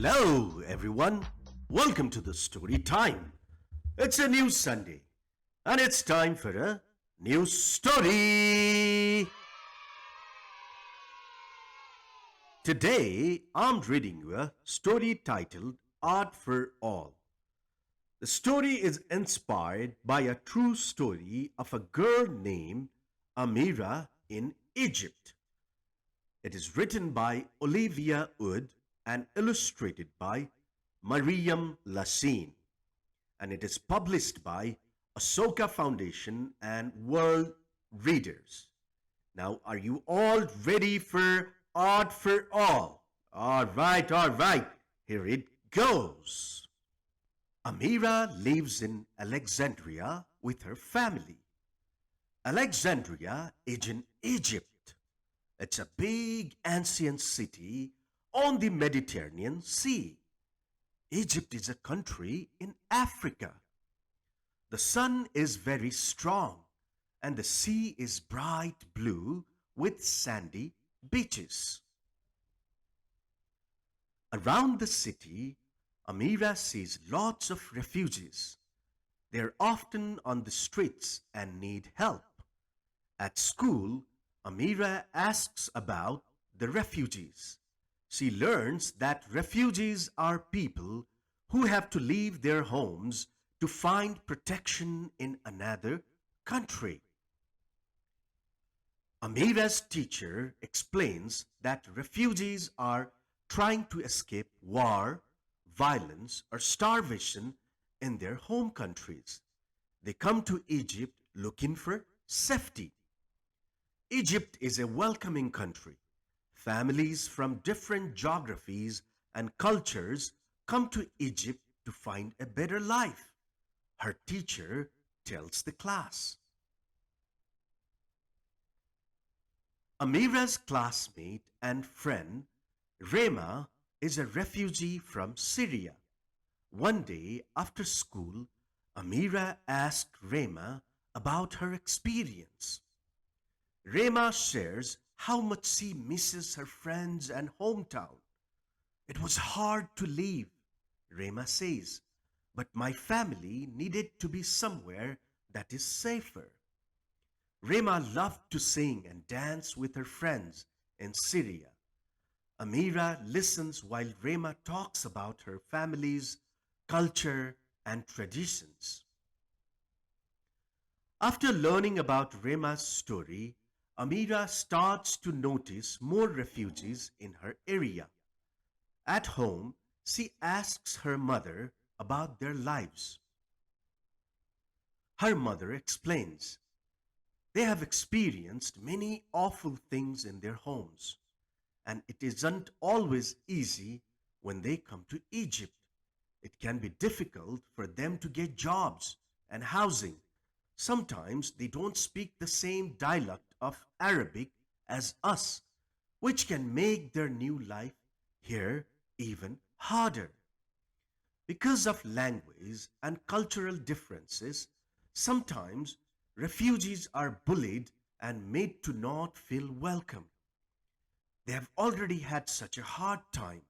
Hello, everyone. Welcome to the story time. It's a new Sunday, and it's time for a new story. Today, I'm reading you a story titled Art for All. The story is inspired by a true story of a girl named Amira in Egypt. It is written by Olivia Wood and illustrated by Mariem Lasheen, and it is published by Ashoka Foundation and World Readers. Now, are you all ready for Art for All? All right, here it goes. Amira lives in Alexandria with her family. Alexandria is in Egypt. It's a big ancient city on the Mediterranean Sea. Egypt is a country in Africa. The sun is very strong and the sea is bright blue with sandy beaches. Around the city, Amira sees lots of refugees. They're often on the streets and need help. At school, Amira asks about the refugees. She learns that refugees are people who have to leave their homes to find protection in another country. Amira's teacher explains that refugees are trying to escape war, violence, or starvation in their home countries. They come to Egypt looking for safety. Egypt is a welcoming country. Families from different geographies and cultures come to Egypt to find a better life, her teacher tells the class. Amira's classmate and friend, Rema, is a refugee from Syria. One day after school, Amira asked Rema about her experience. Rema shares how much she misses her friends and hometown. It was hard to leave, Rema says, but my family needed to be somewhere that is safer. Rema loved to sing and dance with her friends in Syria. Amira listens while Rema talks about her family's culture and traditions. After learning about Rema's story, Amira starts to notice more refugees in her area. At home, she asks her mother about their lives. Her mother explains, they have experienced many awful things in their homes, and it isn't always easy when they come to Egypt. It can be difficult for them to get jobs and housing. Sometimes they don't speak the same dialect of Arabic as us, which can make their new life here even harder. Because of language and cultural differences, sometimes refugees are bullied and made to not feel welcome. They have already had such a hard time.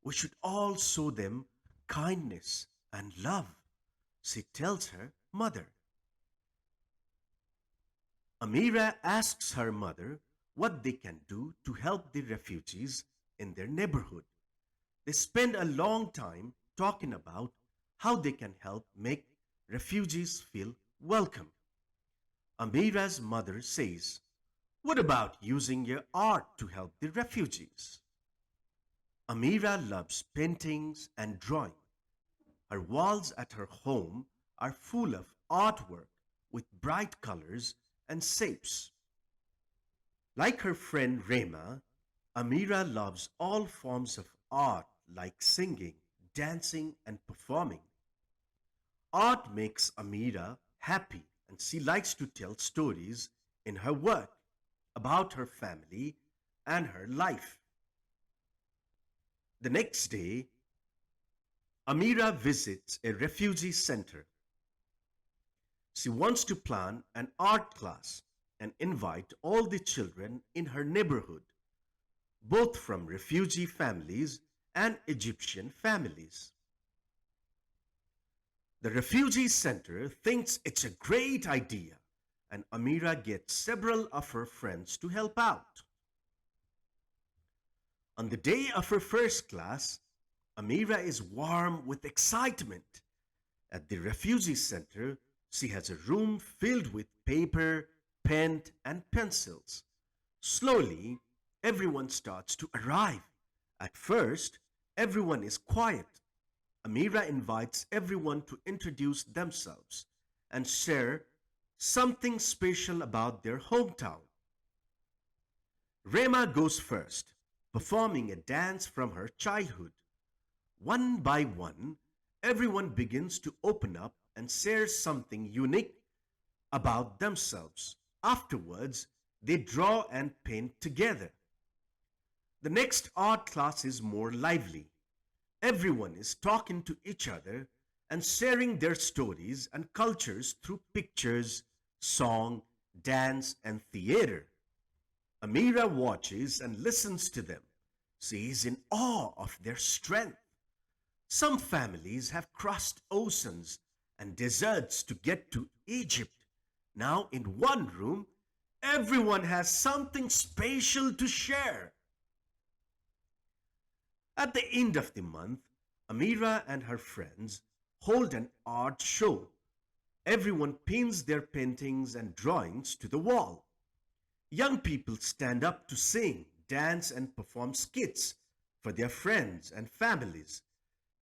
We should all show them kindness and love, she tells her mother. Amira asks her mother what they can do to help the refugees in their neighborhood. They spend a long time talking about how they can help make refugees feel welcome. Amira's mother says, what about using your art to help the refugees? Amira loves paintings and drawing. Her walls at her home are full of artwork with bright colors and shapes. Like her friend Rema, Amira loves all forms of art like singing, dancing, and performing. Art makes Amira happy and she likes to tell stories in her work about her family and her life. The next day, Amira visits a refugee center. She wants to plan an art class and invite all the children in her neighborhood, both from refugee families and Egyptian families. The refugee center thinks it's a great idea, and Amira gets several of her friends to help out. On the day of her first class, Amira is warm with excitement. At the refugee center, she has a room filled with paper, pen, and pencils. Slowly, everyone starts to arrive. At first, everyone is quiet. Amira invites everyone to introduce themselves and share something special about their hometown. Rema goes first, performing a dance from her childhood. One by one, everyone begins to open up and share something unique about themselves. Afterwards, they draw and paint together. The next art class is more lively. Everyone is talking to each other and sharing their stories and cultures through pictures, song, dance, and theater. Amira watches and listens to them. She is in awe of their strength. Some families have crossed oceans and deserts to get to Egypt. Now, in one room, everyone has something special to share. At the end of the month, Amira and her friends hold an art show. Everyone pins their paintings and drawings to the wall. Young people stand up to sing, dance, and perform skits for their friends and families.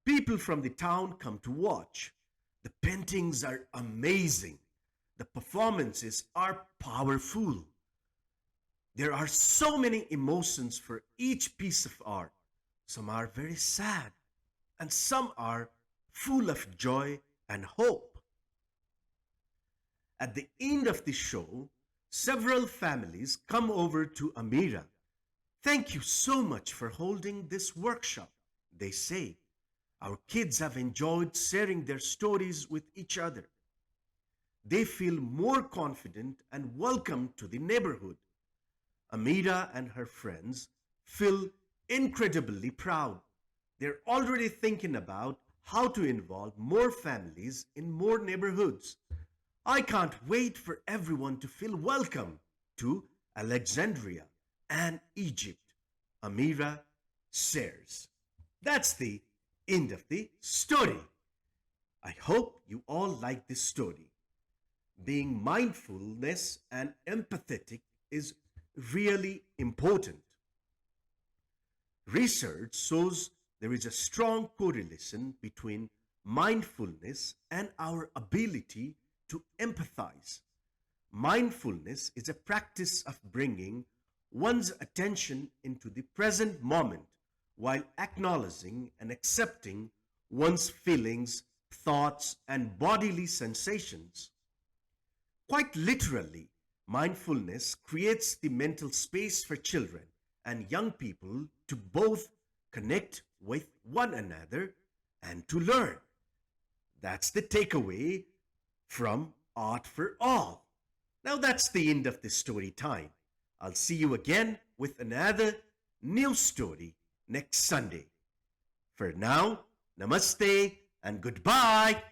People from the town come to watch. The paintings are amazing. The performances are powerful. There are so many emotions for each piece of art. Some are very sad, and some are full of joy and hope. At the end of the show, several families come over to Amira. Thank you so much for holding this workshop, they say. Our kids have enjoyed sharing their stories with each other. They feel more confident and welcome to the neighborhood. Amira and her friends feel incredibly proud. They're already thinking about how to involve more families in more neighborhoods. I can't wait for everyone to feel welcome to Alexandria and Egypt. Amira shares. That's the end of the story. I hope you all like this story. Being mindfulness and empathetic is really important. Research shows there is a strong correlation between mindfulness and our ability to empathize. Mindfulness is a practice of bringing one's attention into the present moment while acknowledging and accepting one's feelings, thoughts, and bodily sensations. Quite literally, mindfulness creates the mental space for children and young people to both connect with one another and to learn. That's the takeaway from Art for All. Now that's the end of this story time. I'll see you again with another new story next Sunday. For now, namaste and goodbye.